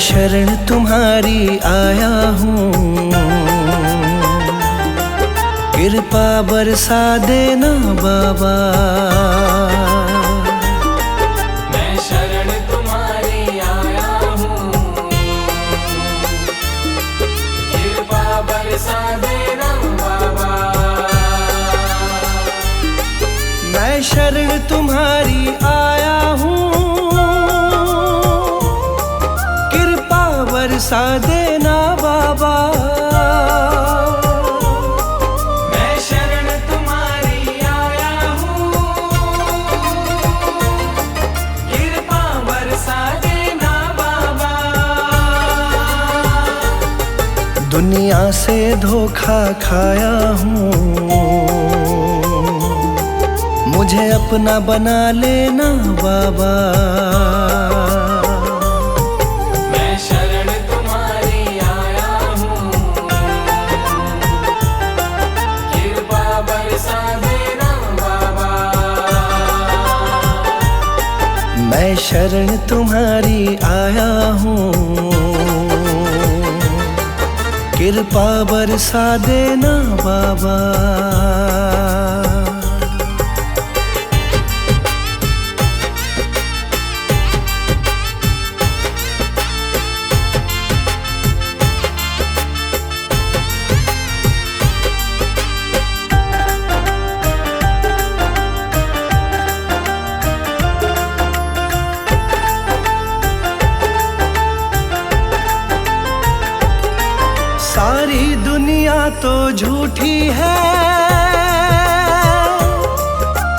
शरण तुम्हारी आया हूँ, कृपा बरसा देना बाबा। मैं शरण तुम्हारी आया हूँ, कृपा बरसा देना बाबा। मैं शरण तुम्हारी आया हूँ, कृपा बरसा देना बाबा। मैं शरण तुम्हारी आया हूँ, कृपा बरसा देना बाबा। दुनिया से धोखा खाया हूँ, मुझे अपना बना लेना बाबा। मैं शरण तुम्हारी आया हूँ, कृपा बरसा देना बाबा। मैं शरण तुम्हारी आया हूँ, कृपा बरसा देना बाबा। सारी दुनिया तो झूठी है,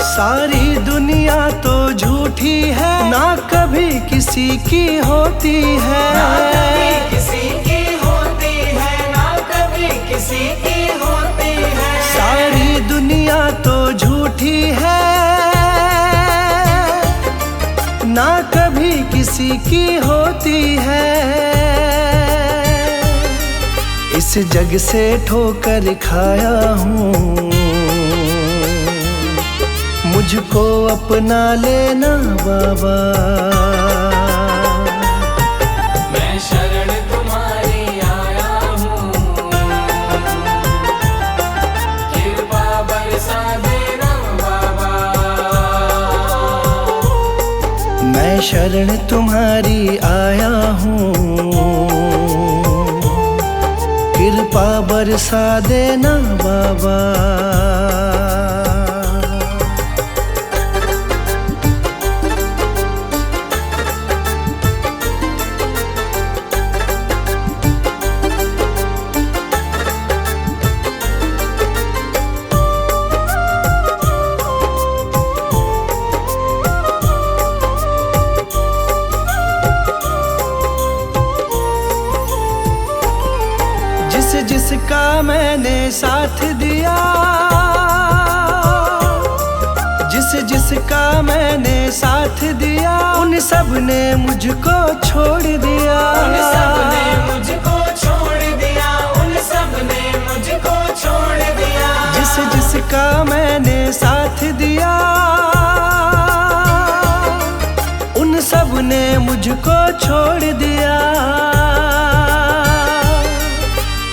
सारी दुनिया तो झूठी है, ना कभी किसी की होती है। ना कभी किसी की होती है, ना कभी किसी की होती है। सारी दुनिया तो झूठी है, ना कभी किसी की होती है। इस जग से ठोकर खाया हूँ, मुझको अपना लेना बाबा। मैं शरण तुम्हारी आया हूँ, कृपा बरसा देना बाबा। मैं शरण तुम्हारी आया हूँ, कृपा बरसा देना बाबा। जिसका मैंने साथ दिया, जिसका मैंने साथ दिया, उन सब ने मुझको छोड़ दिया। उन सब ने मुझको छोड़ दिया, उन सब ने मुझको छोड़ दिया। जिसका मैंने साथ दिया, उन सब ने मुझको छोड़ दिया।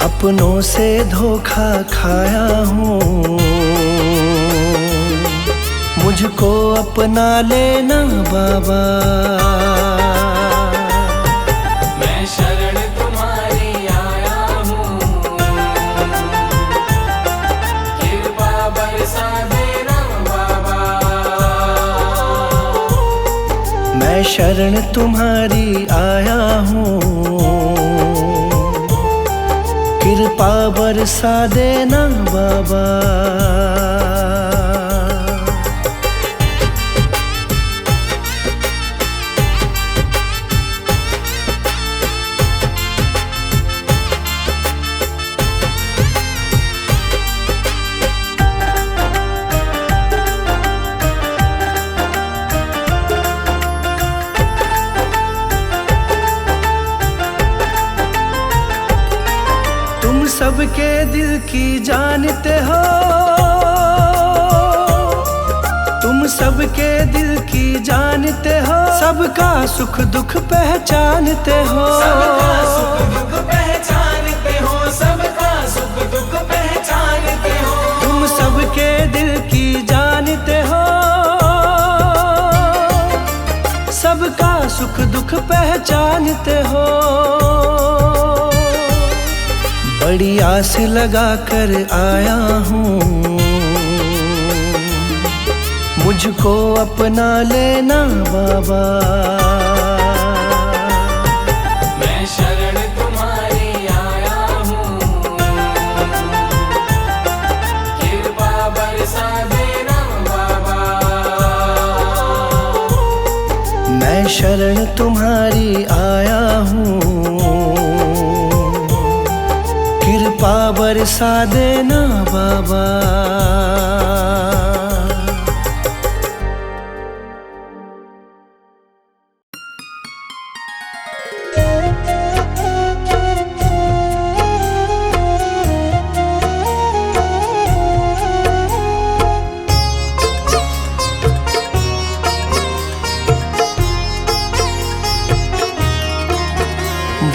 अपनों से धोखा खाया हूँ, मुझको अपना लेना बाबा। मैं शरण तुम्हारी आया हूँ, कृपा बरसा देना बाबा। मैं शरण तुम्हारी आया हूँ, कृपा बरसा देना बाबा। सबके दिल की जानते हो, तुम सबके दिल की जानते हो, सबका सुख दुख पहचानते हो। सबका सुख दुख पहचानते हो, सबका सुख दुख पहचानते हो। तुम सबके दिल की जानते हो, सबका सुख दुख पहचानते हो। बड़ी आस लगा कर आया हूँ, मुझको अपना लेना बाबा। मैं शरण तुम्हारी आया हूँ, कृपा बरसा देना बाबा। मैं शरण तुम्हारी आया हूँ, कृपा बरसा देना बाबा।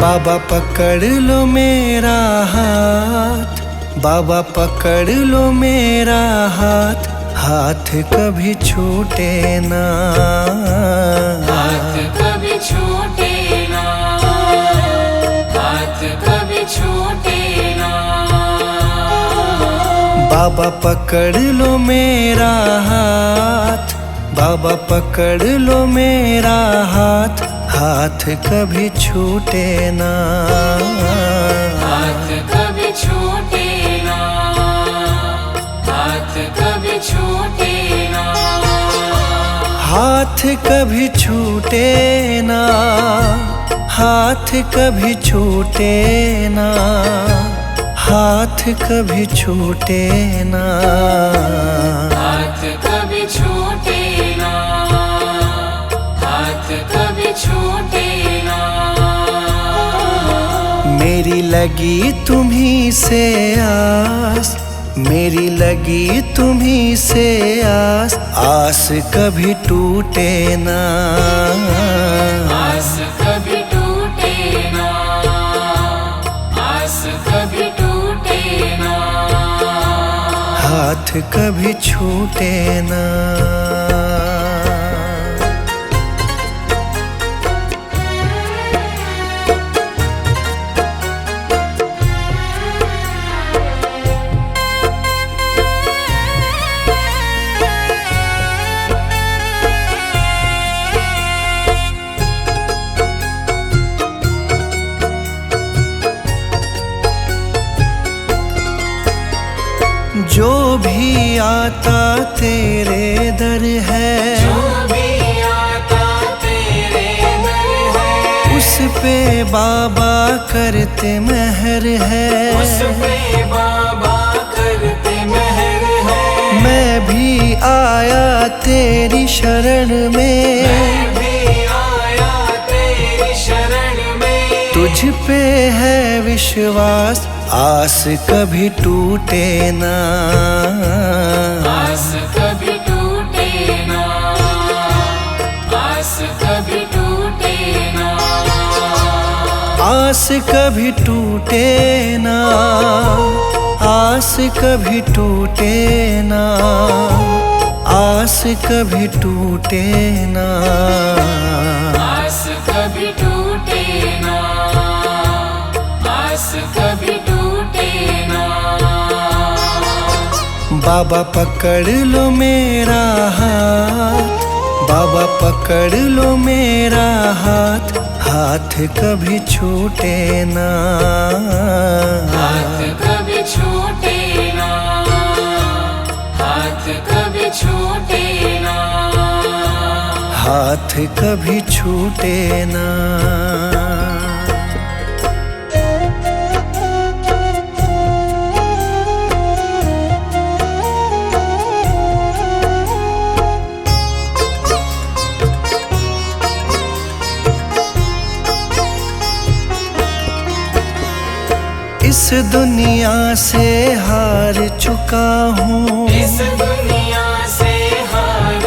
बाबा पकड़ लो मेरा हाथ, बाबा पकड़ लो मेरा हाथ, हाथ कभी छूटे ना, हाथ कभी छूटे ना, हाथ कभी छूटे ना। बाबा पकड़ लो मेरा हाथ, बाबा पकड़ लो मेरा हाथ, हाथ कभी छूटे ना, हाथ कभी छूटे ना, हाथ कभी छूटे ना। हाथ कभी छूटे ना, हाथ कभी छूटे ना, हाथ कभी छूटे ना, हाथ कभी छूटे ना, हाथ कभी छूटे ना। मेरी लगी तुम्हीं से आस, मेरी लगी तुम्हीं से आस, आस कभी टूटे ना, आस कभी टूटे ना, आस कभी टूटे ना। हाथ कभी छूटे ना। जो भी आता तेरे दर है, जो भी आता तेरे दर है, उस पे बाबा करते मेहर है, उस पे बाबा करते मेहर है। मैं भी आया तेरी शरण में, मैं भी आया तेरी शरण में। तुझ पे है विश्वास, आस कभी टूटे ना, आस कभी टूटे ना, आस कभी टूटे ना। आस कभी टूटे ना, आस कभी टूटे ना, आस कभी टूटे ना, आस कभी टूटे ना, आस कभी टूटे ना। बाबा पकड़ लो मेरा हाथ, बाबा पकड़ लो मेरा हाथ, हाथ कभी छूटे ना, हाथ कभी छूटे ना, हाथ कभी छूटे ना। हाथ कभी छूटे ना। इस दुनिया से हार चुका हूँ, इस दुनिया से हार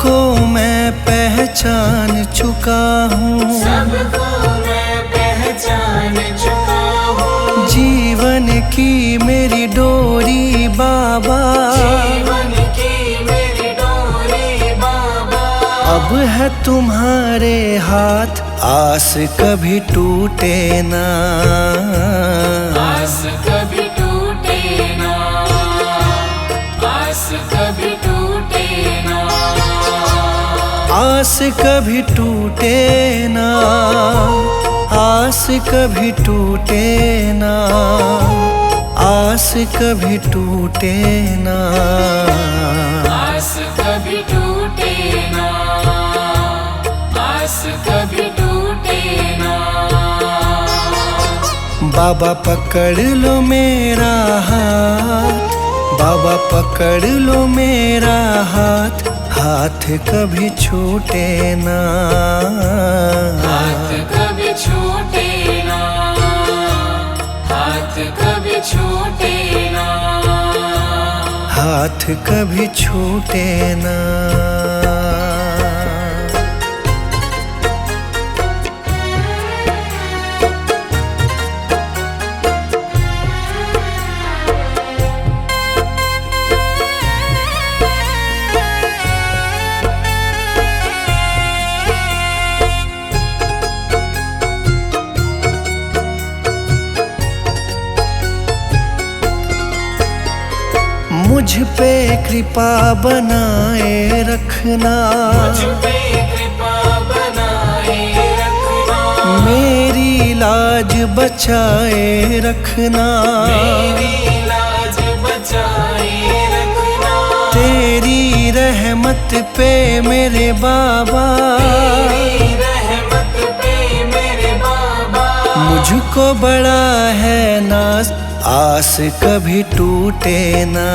सबको मैं पहचान चुका हूँ, सबको मैं पहचान चुका हूँ। जीवन की मेरी डोरी बाबा, जीवन की मेरी डोरी बाबा, अब है तुम्हारे हाथ, आस कभी टूटे ना, आस कभी टूटे ना, आस कभी टूटे ना, आस कभी टूटे ना, आस कभी टूटे ना, आस कभी टूटे ना, आस कभी टूटे ना, आस कभी टूटे ना। बाबा पकड़ लो मेरा हाथ, बाबा पकड़ लो मेरा हाथ, हाथ कभी छूटे ना, हाथ कभी छूटे ना, हाथ कभी छूटे ना, हाथ कभी छूटे ना। मुझ पे कृपा बनाए रखना, मुझ पे कृपा बनाए रखना, मेरी लाज बचाए रखना, मेरी लाज बचाए रखना, तेरी रहमत पे मेरे बाबा, तेरी रहमत पे मेरे बाबा, मुझको बड़ा है नाज, आस कभी टूटे ना,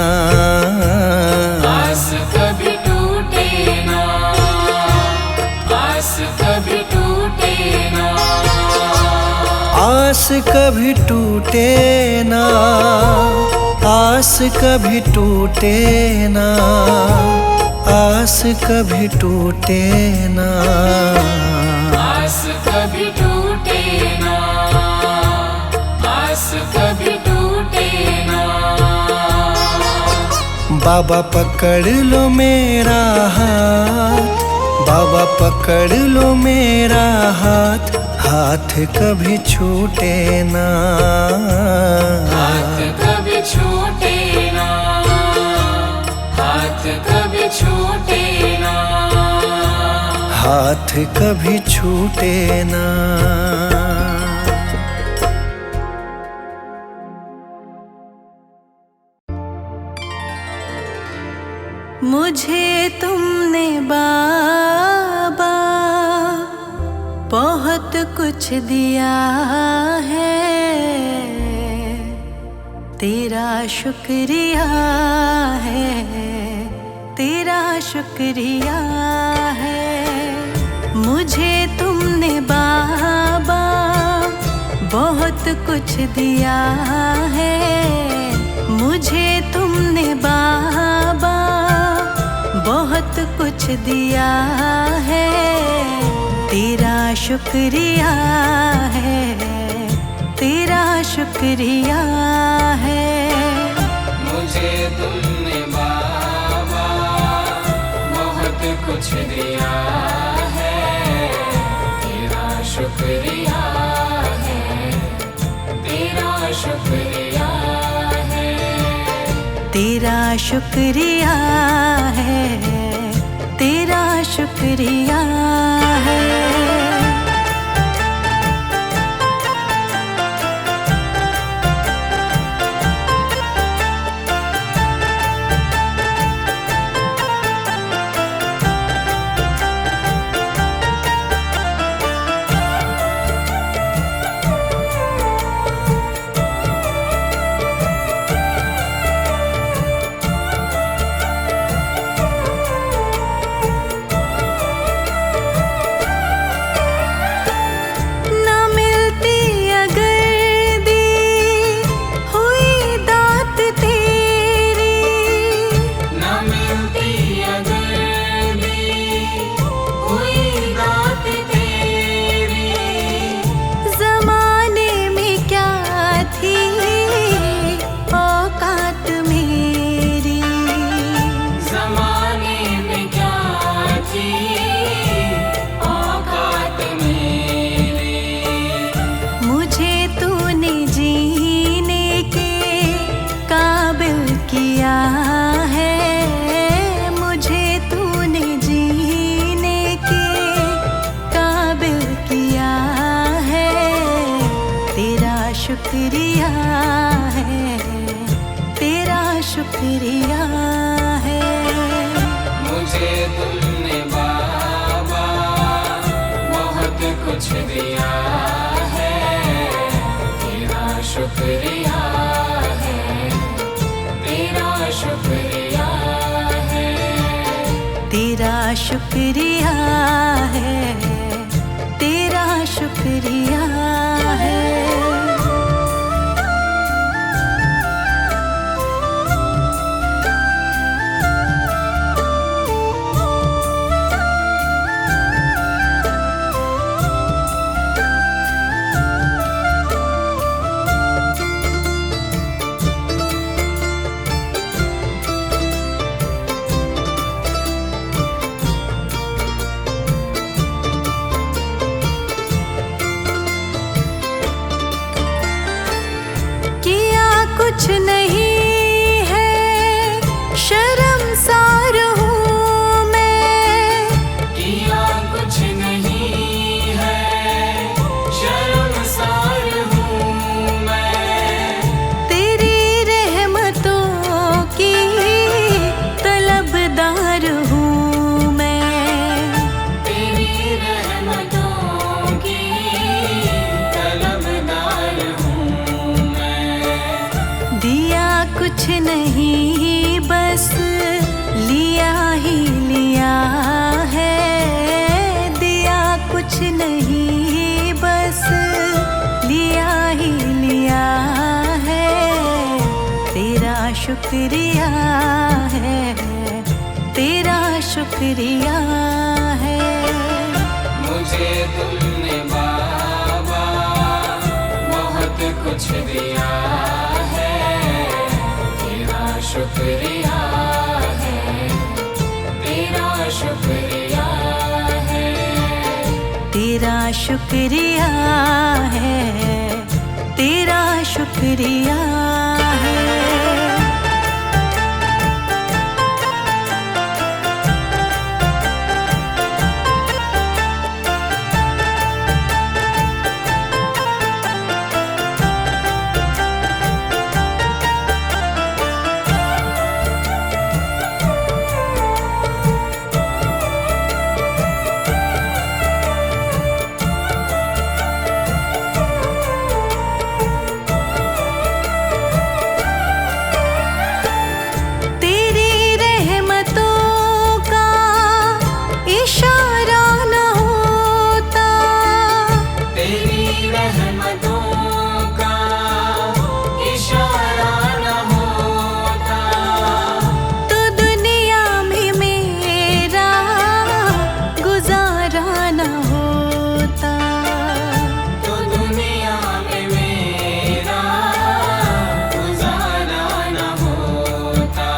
आस कभी टूटे ना, आस कभी टूटे ना, आस कभी टूटे ना, आस कभी टूटे ना, आस कभी टूटे ना, आस कभी टूटे ना, आस कभी टूटे ना। बाबा पकड़ लो मेरा हाथ, बाबा पकड़ लो मेरा हाथ, हाथ कभी छूटे ना, हाथ कभी छूटे ना, हाथ कभी छूटे ना, हाथ कभी छूटे ना। मुझे तुमने बाबा बहुत कुछ दिया है, तेरा शुक्रिया है, तेरा शुक्रिया है। मुझे तुमने बाबा बहुत कुछ दिया है, मुझे तुमने बाबा बहुत कुछ दिया है, तेरा शुक्रिया है, तेरा शुक्रिया है। मुझे तुमने बाबा बहुत कुछ दिया है, तेरा शुक्रिया है, तेरा शुक्रिया है, तेरा शुक्रिया है, तेरा शुक्रिया है। शुक्रिया है। मुझे तुमने बाबा बहुत कुछ दिया है, तेरा शुक्रिया है, तेरा शुक्रिया है, तेरा शुक्रिया है, तेरा शुक्रिया है। कुछ नहीं है शर्मसार हूँ मैं, किया कुछ नहीं है शर्मसार हूँ मैं, तेरी रहमतों की तलबदार हूँ मैं, तेरी रहमतों की तलबदार हूँ मैं। दिया कुछ नहीं बस लिया ही लिया है, दिया कुछ नहीं बस लिया ही लिया है, तेरा शुक्रिया है, तेरा शुक्रिया है। मुझे तुमने बाबा बहुत कुछ दिया है, तेरा शुक्रिया है, तेरा शुक्रिया है, तेरा शुक्रिया है, तेरा शुक्रिया है। इशारा न होता, तेरी रहमतों का इशारा न होता, तो दुनिया में मेरा गुजारा न होता, तो दुनिया में मेरा गुजारा न होता।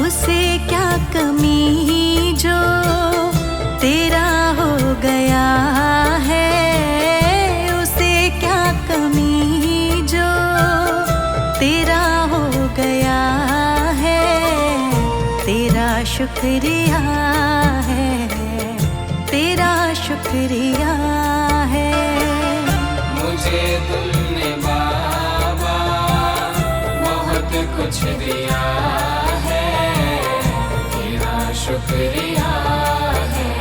उसे क्या कमी जो तेरा हो गया है, उसे क्या कमी जो तेरा हो गया है, तेरा शुक्रिया है, तेरा शुक्रिया है। मुझे तुमने बाबा बहुत कुछ दिया है, तेरा शुक्रिया है,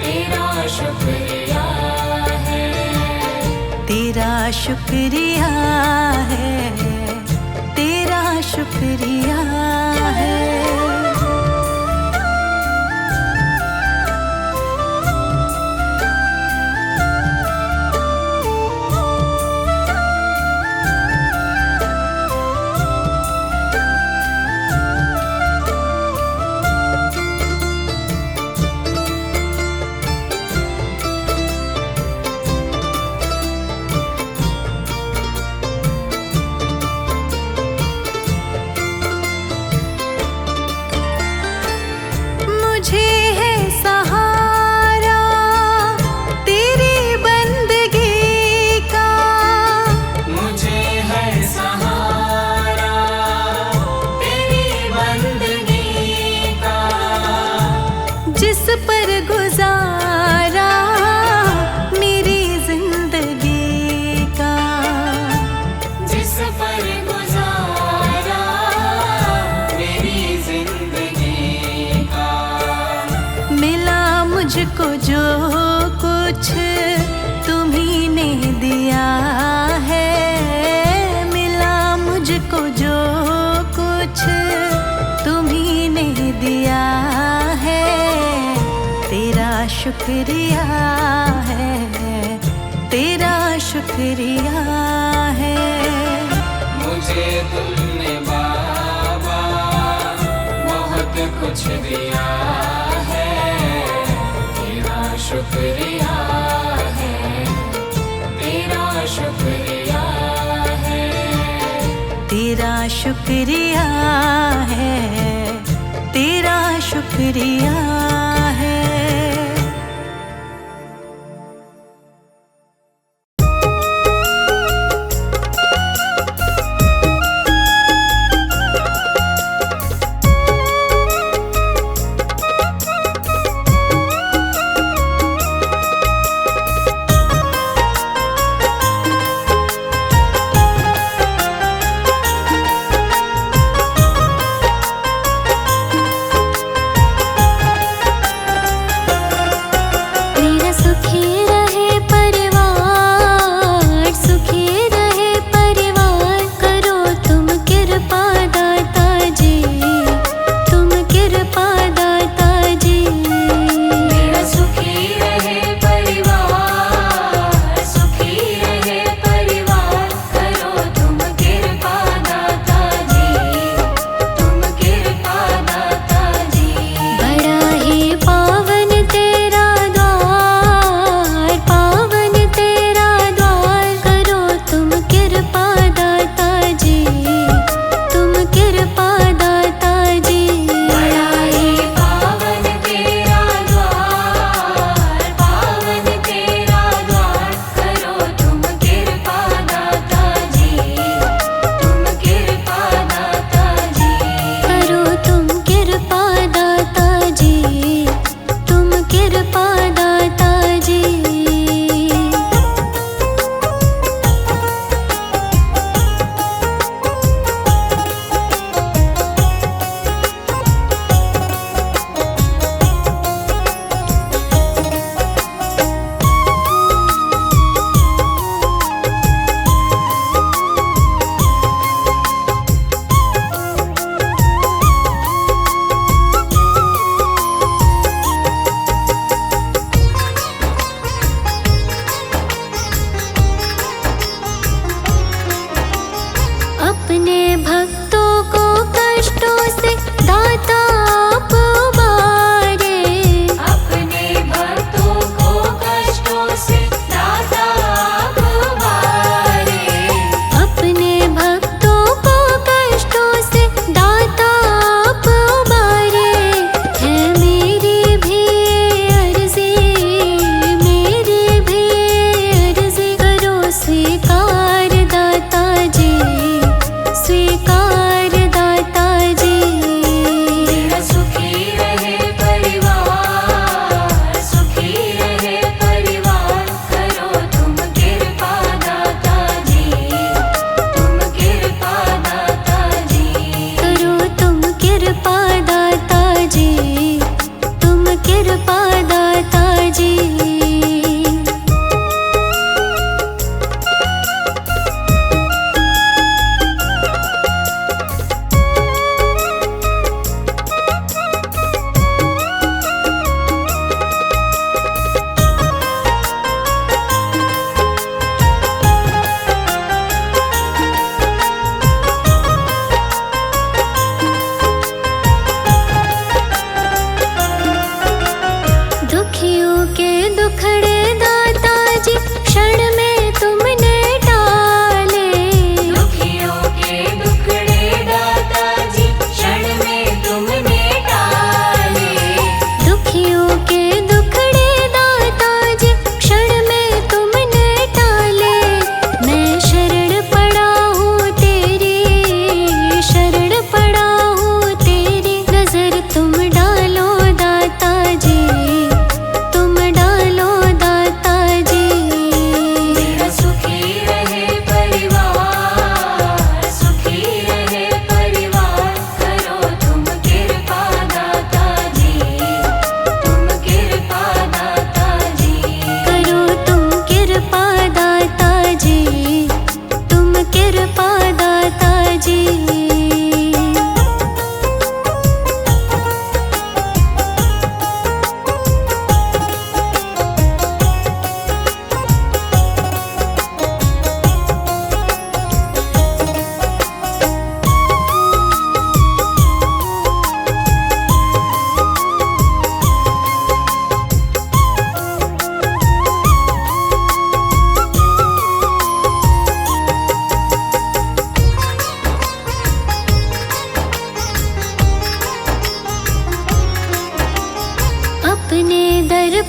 तेरा शुक्रिया है, तेरा शुक्रिया है, तेरा शुक्रिया है। मुझको जो कुछ तुम्ही ने दिया है, तेरा शुक्रिया है, तेरा शुक्रिया है। मुझे तुमने बाबा बहुत कुछ दिया है, तेरा शुक्रिया है, तेरा शुक्रिया है, तेरा शुक्रिया है, तेरा शुक्रिया है। स्वीकार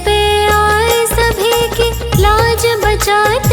पे आए सभी की लाज बचाते